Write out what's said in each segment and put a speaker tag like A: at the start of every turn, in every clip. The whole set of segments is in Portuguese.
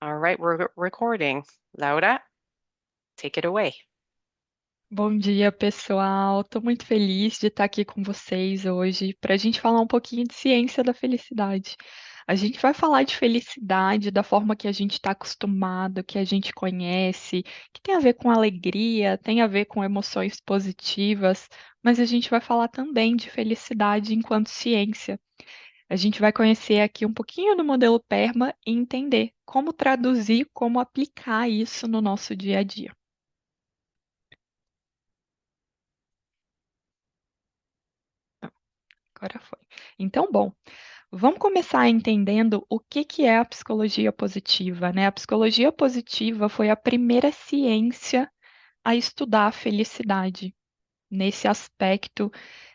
A: All right, we're recording. Laura, take it away.
B: Bom dia, pessoal. Estou muito feliz de estar aqui com vocês hoje para a gente falar um pouquinho de ciência da felicidade. A gente vai falar de felicidade da forma que a gente está acostumado, que a gente conhece, que tem a ver com alegria, tem a ver com emoções positivas, mas a gente vai falar também de felicidade enquanto ciência. A gente vai conhecer aqui um pouquinho do modelo PERMA e entender como traduzir, como aplicar isso no nosso dia a dia. Agora foi. Então, bom. Vamos começar entendendo o que que é a psicologia positiva, né? A psicologia positiva foi a primeira ciência a estudar a felicidade, nesse aspecto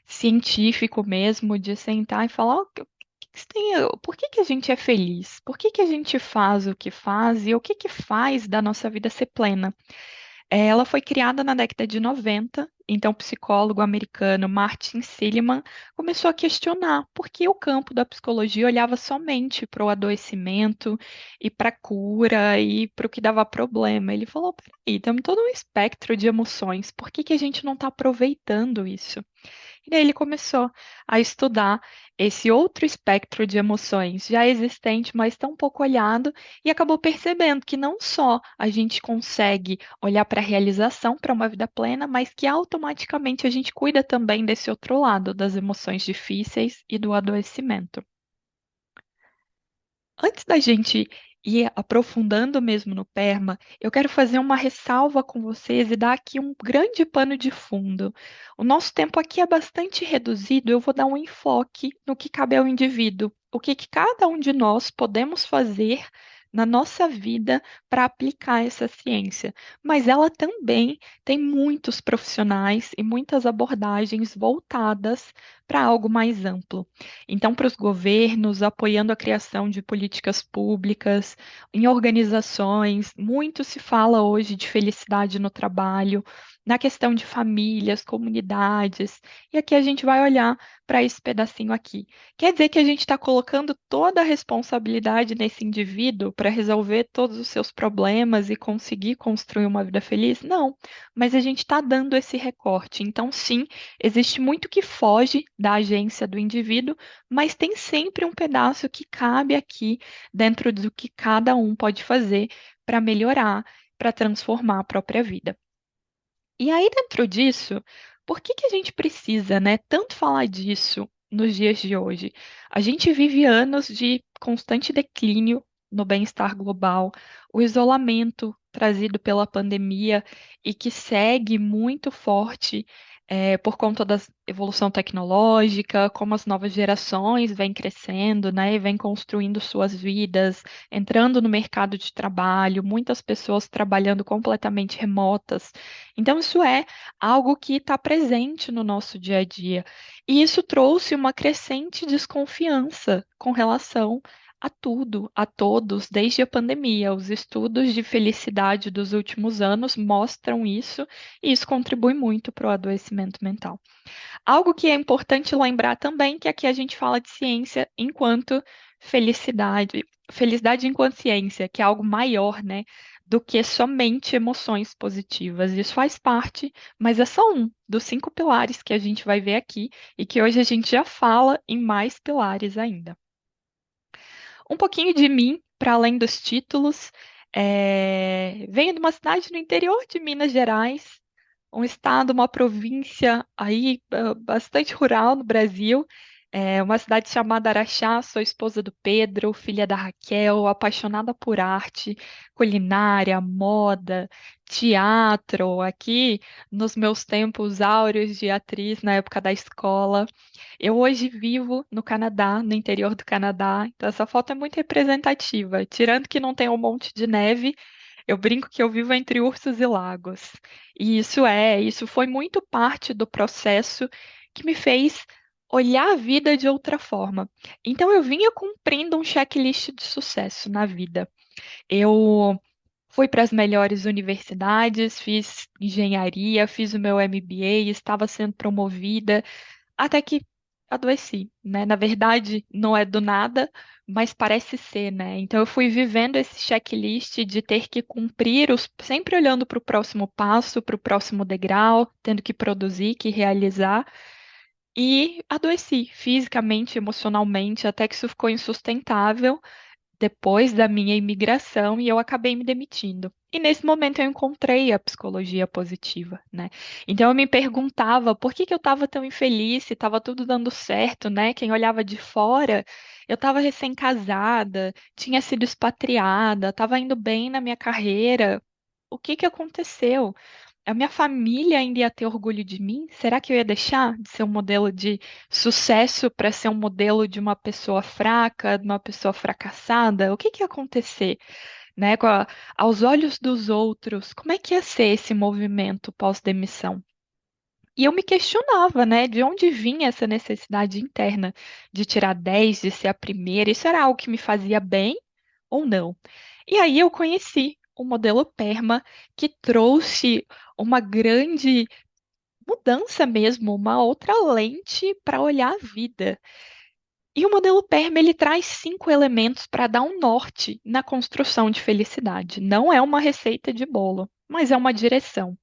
B: científico mesmo, de sentar e falar, por que que a gente é feliz? Por que que a gente faz o que faz e o que que faz da nossa vida ser plena? Ela foi criada na década de 90, então o psicólogo americano Martin Seligman começou a questionar por que o campo da psicologia olhava somente para o adoecimento e para a cura e para o que dava problema. Ele falou, peraí, temos todo um espectro de emoções, por que que a gente não está aproveitando isso? E daí ele começou a estudar esse outro espectro de emoções já existente, mas tão pouco olhado, e acabou percebendo que não só a gente consegue olhar para a realização, para uma vida plena, mas que automaticamente a gente cuida também desse outro lado, das emoções difíceis e do adoecimento. Antes da gente ir aprofundando mesmo no PERMA, eu quero fazer uma ressalva com vocês e dar aqui um grande pano de fundo. O nosso tempo aqui é bastante reduzido, eu vou dar um enfoque no que cabe ao indivíduo, o que que cada um de nós podemos fazer na nossa vida para aplicar essa ciência. Mas ela também tem muitos profissionais e muitas abordagens voltadas para algo mais amplo. Então, para os governos, apoiando a criação de políticas públicas, em organizações, muito se fala hoje de felicidade no trabalho, na questão de famílias, comunidades, e aqui a gente vai olhar para esse pedacinho aqui. Quer dizer que a gente está colocando toda a responsabilidade nesse indivíduo para resolver todos os seus problemas e conseguir construir uma vida feliz? Não, mas a gente está dando esse recorte. Então, sim, existe muito que foge da agência do indivíduo, mas tem sempre um pedaço que cabe aqui dentro do que cada um pode fazer para melhorar, para transformar a própria vida. E aí, dentro disso, por que que a gente precisa, né, tanto falar disso nos dias de hoje? A gente vive anos de constante declínio no bem-estar global, o isolamento trazido pela pandemia e que segue muito forte, por conta da evolução tecnológica, como as novas gerações vêm crescendo, né, e vêm construindo suas vidas, entrando no mercado de trabalho, muitas pessoas trabalhando completamente remotas. Então, isso é algo que está presente no nosso dia a dia. E isso trouxe uma crescente desconfiança com relação a tudo, a todos, desde a pandemia. Os estudos de felicidade dos últimos anos mostram isso, e isso contribui muito para o adoecimento mental. Algo que é importante lembrar também, que aqui a gente fala de ciência enquanto felicidade, felicidade enquanto ciência, que é algo maior, né, do que somente emoções positivas. Isso faz parte, mas é só um dos 5 pilares que a gente vai ver aqui e que hoje a gente já fala em mais pilares ainda. Um pouquinho de mim, para além dos títulos. Venho de uma cidade no interior de Minas Gerais, um estado, uma província aí bastante rural no Brasil. É uma cidade chamada Araxá. Sou esposa do Pedro, filha da Raquel, apaixonada por arte, culinária, moda, teatro. Aqui, nos meus tempos áureos de atriz na época da escola. Eu hoje vivo no Canadá, no interior do Canadá, então essa foto é muito representativa. Tirando que não tem um monte de neve, eu brinco que eu vivo entre ursos e lagos. E isso foi muito parte do processo que me fez olhar a vida de outra forma. Então eu vinha cumprindo um checklist de sucesso na vida. Eu fui para as melhores universidades, fiz engenharia, fiz o meu MBA, estava sendo promovida, até que adoeci, né? Na verdade, não é do nada, mas parece ser, né? Então eu fui vivendo esse checklist de ter que cumprir os, sempre olhando para o próximo passo, para o próximo degrau, tendo que produzir, que realizar. E adoeci fisicamente, emocionalmente, até que isso ficou insustentável depois da minha imigração e eu acabei me demitindo. E nesse momento eu encontrei a psicologia positiva, né? Então eu me perguntava por que que eu estava tão infeliz, se estava tudo dando certo, né? Quem olhava de fora, eu estava recém-casada, tinha sido expatriada, estava indo bem na minha carreira. O que que aconteceu? A minha família ainda ia ter orgulho de mim? Será que eu ia deixar de ser um modelo de sucesso para ser um modelo de uma pessoa fraca, de uma pessoa fracassada? O que que ia acontecer, né? Aos olhos dos outros, como é que ia ser esse movimento pós-demissão? E eu me questionava, né, de onde vinha essa necessidade interna de tirar 10, de ser a primeira? Isso era algo que me fazia bem ou não? E aí eu conheci o modelo PERMA, que trouxe uma grande mudança mesmo, uma outra lente para olhar a vida. E o modelo PERMA, ele traz 5 elementos para dar um norte na construção de felicidade. Não é uma receita de bolo, mas é uma direção.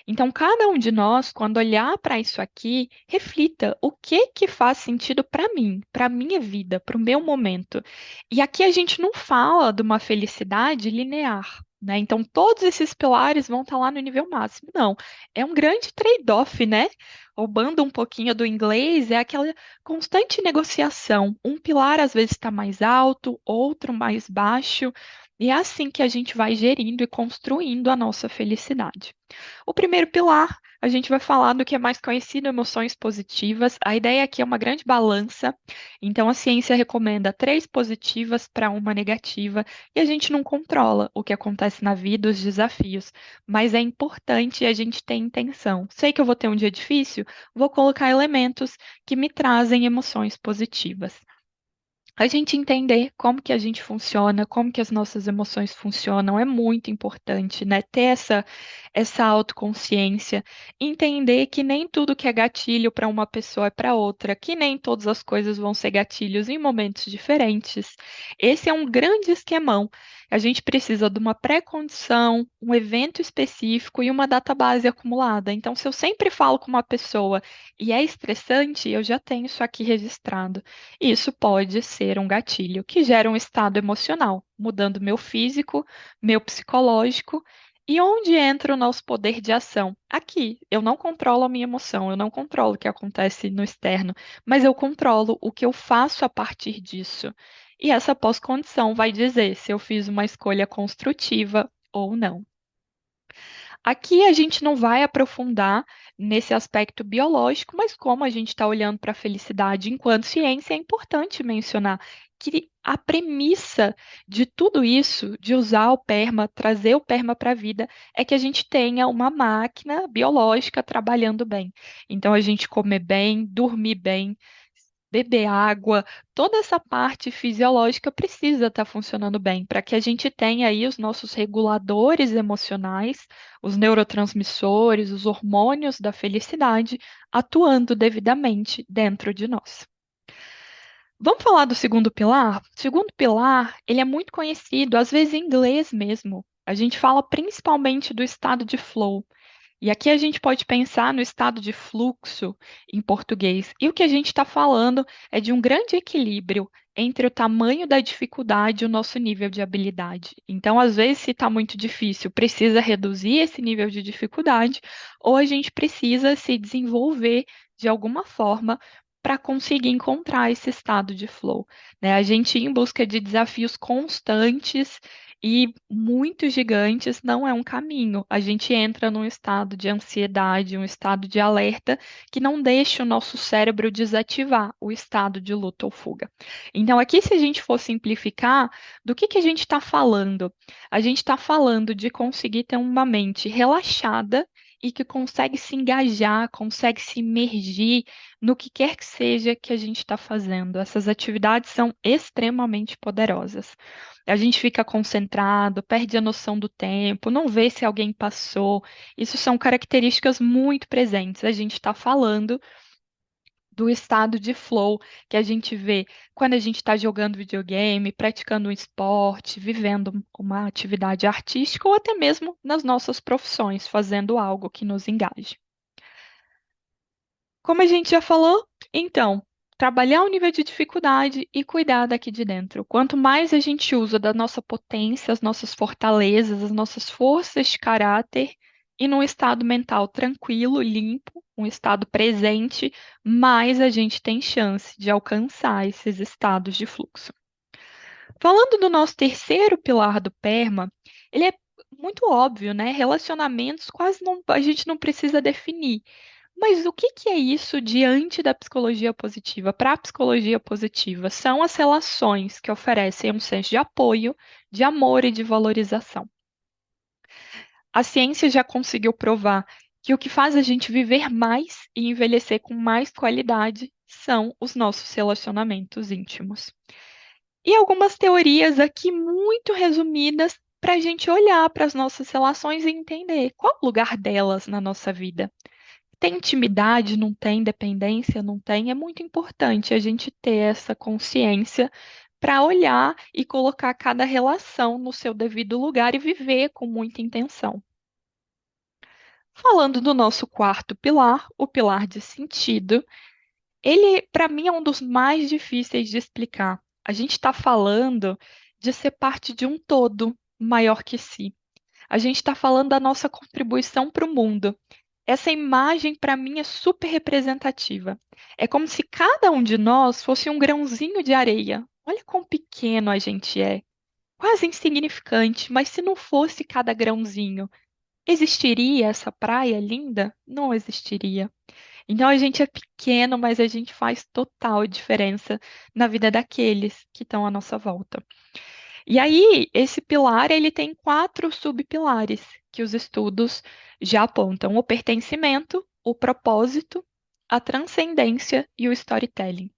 B: Então, cada um de nós, quando olhar para isso aqui, reflita o que que faz sentido para mim, para a minha vida, para o meu momento. E aqui a gente não fala de uma felicidade linear, né? Então, todos esses pilares vão estar lá no nível máximo. Não, é um grande trade-off, né? Roubando um pouquinho do inglês, é aquela constante negociação. Um pilar às vezes está mais alto, outro mais baixo. E é assim que a gente vai gerindo e construindo a nossa felicidade. O primeiro pilar, a gente vai falar do que é mais conhecido, emoções positivas. A ideia aqui é uma grande balança. Então, a ciência recomenda 3 positivas para uma negativa, e a gente não controla o que acontece na vida, os desafios, mas é importante a gente ter intenção. Sei que eu vou ter um dia difícil, vou colocar elementos que me trazem emoções positivas. A gente entender como que a gente funciona, como que as nossas emoções funcionam, é muito importante, né? Ter essa autoconsciência, entender que nem tudo que é gatilho para uma pessoa é para outra, que nem todas as coisas vão ser gatilhos em momentos diferentes. Esse é um grande esquemão. A gente precisa de uma pré-condição, um evento específico e uma database acumulada. Então, se eu sempre falo com uma pessoa e é estressante, eu já tenho isso aqui registrado. Isso pode ser um gatilho que gera um estado emocional, mudando meu físico, meu psicológico. E onde entra o nosso poder de ação? Aqui, eu não controlo a minha emoção, eu não controlo o que acontece no externo, mas eu controlo o que eu faço a partir disso. E essa pós-condição vai dizer se eu fiz uma escolha construtiva ou não. Aqui a gente não vai aprofundar nesse aspecto biológico, mas como a gente está olhando para a felicidade enquanto ciência, é importante mencionar que a premissa de tudo isso, de usar o PERMA, trazer o PERMA para a vida, é que a gente tenha uma máquina biológica trabalhando bem. Então, a gente comer bem, dormir bem, beber água, toda essa parte fisiológica precisa estar funcionando bem para que a gente tenha aí os nossos reguladores emocionais, os neurotransmissores, os hormônios da felicidade atuando devidamente dentro de nós. Vamos falar do segundo pilar? O segundo pilar, ele é muito conhecido, às vezes em inglês mesmo. A gente fala principalmente do estado de flow. E aqui a gente pode pensar no estado de fluxo em português. E o que a gente está falando é de um grande equilíbrio entre o tamanho da dificuldade e o nosso nível de habilidade. Então, às vezes, se está muito difícil, precisa reduzir esse nível de dificuldade, ou a gente precisa se desenvolver de alguma forma para conseguir encontrar esse estado de flow, né? A gente ir em busca de desafios constantes e muito gigantes não é um caminho. A gente entra num estado de ansiedade, um estado de alerta que não deixa o nosso cérebro desativar o estado de luta ou fuga. Então, aqui, se a gente for simplificar, do que a gente está falando? A gente está falando de conseguir ter uma mente relaxada e que consegue se engajar, consegue se imergir no que quer que seja que a gente está fazendo. Essas atividades são extremamente poderosas. A gente fica concentrado, perde a noção do tempo, não vê se alguém passou. Isso são características muito presentes. A gente está falando do estado de flow que a gente vê quando a gente está jogando videogame, praticando um esporte, vivendo uma atividade artística ou até mesmo nas nossas profissões, fazendo algo que nos engaje. Como a gente já falou, então, trabalhar o nível de dificuldade e cuidar daqui de dentro. Quanto mais a gente usa da nossa potência, as nossas fortalezas, as nossas forças de caráter, e num estado mental tranquilo, limpo, um estado presente, mais a gente tem chance de alcançar esses estados de fluxo. Falando do nosso terceiro pilar do PERMA, ele é muito óbvio, né? Relacionamentos quase não, a gente não precisa definir. Mas o que que é isso diante da psicologia positiva? Para a psicologia positiva, são as relações que oferecem um senso de apoio, de amor e de valorização. A ciência já conseguiu provar que o que faz a gente viver mais e envelhecer com mais qualidade são os nossos relacionamentos íntimos. E algumas teorias aqui muito resumidas para a gente olhar para as nossas relações e entender qual o lugar delas na nossa vida. Tem intimidade, não tem dependência, não tem. É muito importante a gente ter essa consciência para olhar e colocar cada relação no seu devido lugar e viver com muita intenção. Falando do nosso quarto pilar, o pilar de sentido, ele, para mim, é um dos mais difíceis de explicar. A gente está falando de ser parte de um todo maior que si. A gente está falando da nossa contribuição para o mundo. Essa imagem, para mim, é super representativa. É como se cada um de nós fosse um grãozinho de areia. Olha quão pequeno a gente é. Quase insignificante, mas se não fosse cada grãozinho, existiria essa praia linda? Não existiria. Então a gente é pequeno, mas a gente faz total diferença na vida daqueles que estão à nossa volta. E aí, esse pilar, ele tem quatro subpilares que os estudos já apontam: o pertencimento, o propósito, a transcendência e o storytelling.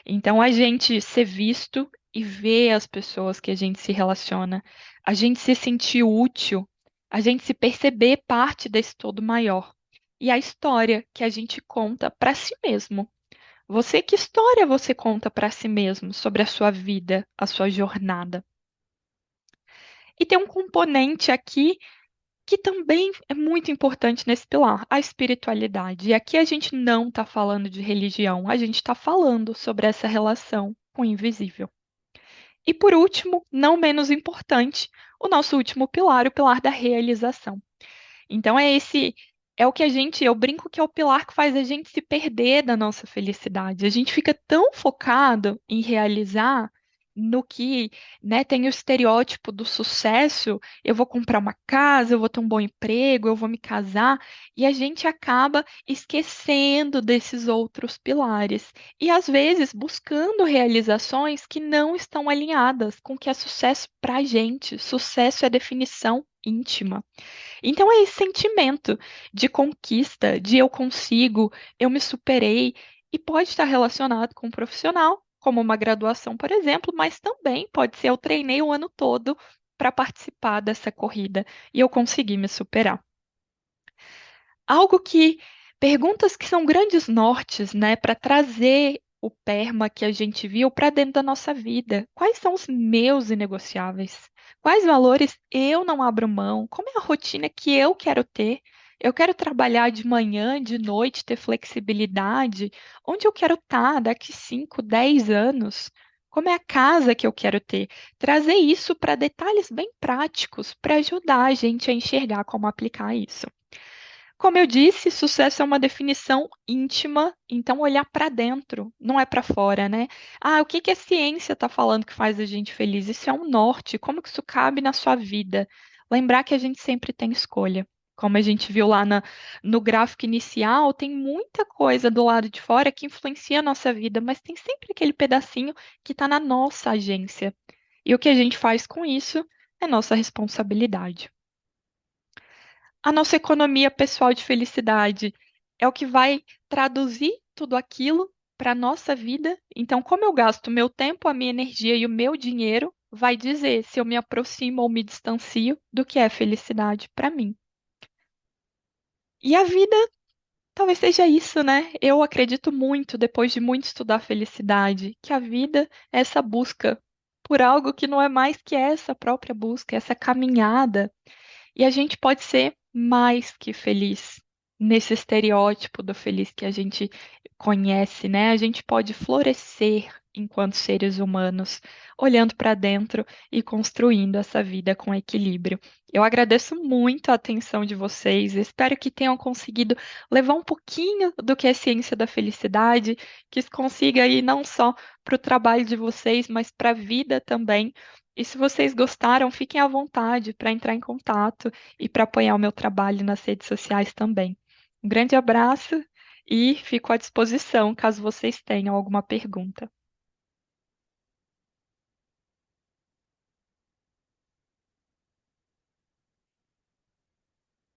B: Então, a gente ser visto e ver as pessoas que a gente se relaciona, a gente se sentir útil, a gente se perceber parte desse todo maior. E a história que a gente conta para si mesmo. Você, que história você conta para si mesmo sobre a sua vida, a sua jornada? E tem um componente aqui que também é muito importante nesse pilar, a espiritualidade. E aqui a gente não está falando de religião, a gente está falando sobre essa relação com o invisível. E por último, não menos importante, o nosso último pilar, o pilar da realização. Então é o que eu brinco que é o pilar que faz a gente se perder da nossa felicidade. A gente fica tão focado em realizar no que, né, tem o estereótipo do sucesso, eu vou comprar uma casa, eu vou ter um bom emprego, eu vou me casar, e a gente acaba esquecendo desses outros pilares. E às vezes buscando realizações que não estão alinhadas com o que é sucesso para a gente. Sucesso é definição íntima. Então, é esse sentimento de conquista, de eu consigo, eu me superei, e pode estar relacionado com um profissional, como uma graduação, por exemplo, mas também pode ser eu treinei o ano todo para participar dessa corrida e eu consegui me superar. Algo que, perguntas que são grandes nortes, né, para trazer o PERMA que a gente viu para dentro da nossa vida. Quais são os meus inegociáveis? Quais valores eu não abro mão? Como é a rotina que eu quero ter? Eu quero trabalhar de manhã, de noite, ter flexibilidade? Onde eu quero estar daqui 5, 10 anos? Como é a casa que eu quero ter? Trazer isso para detalhes bem práticos para ajudar a gente a enxergar como aplicar isso. Como eu disse, sucesso é uma definição íntima, então olhar para dentro, não é para fora, né? Ah, o que que a ciência está falando que faz a gente feliz? Isso é um norte, como que isso cabe na sua vida? Lembrar que a gente sempre tem escolha. Como a gente viu lá no gráfico inicial, tem muita coisa do lado de fora que influencia a nossa vida, mas tem sempre aquele pedacinho que está na nossa agência. E o que a gente faz com isso é nossa responsabilidade. A nossa economia pessoal de felicidade é o que vai traduzir tudo aquilo para a nossa vida. Então, como eu gasto meu tempo, a minha energia e o meu dinheiro, vai dizer se eu me aproximo ou me distancio do que é felicidade para mim. E a vida talvez seja isso, né? Eu acredito muito, depois de muito estudar felicidade, que a vida é essa busca por algo que não é mais que essa própria busca, essa caminhada. E a gente pode ser mais que feliz nesse estereótipo do feliz que a gente conhece, né? A gente pode florescer enquanto seres humanos, olhando para dentro e construindo essa vida com equilíbrio. Eu agradeço muito a atenção de vocês, espero que tenham conseguido levar um pouquinho do que é ciência da felicidade, que isso consiga ir não só para o trabalho de vocês, mas para a vida também. E se vocês gostaram, fiquem à vontade para entrar em contato e para apoiar o meu trabalho nas redes sociais também. Um grande abraço e fico à disposição caso vocês tenham alguma pergunta.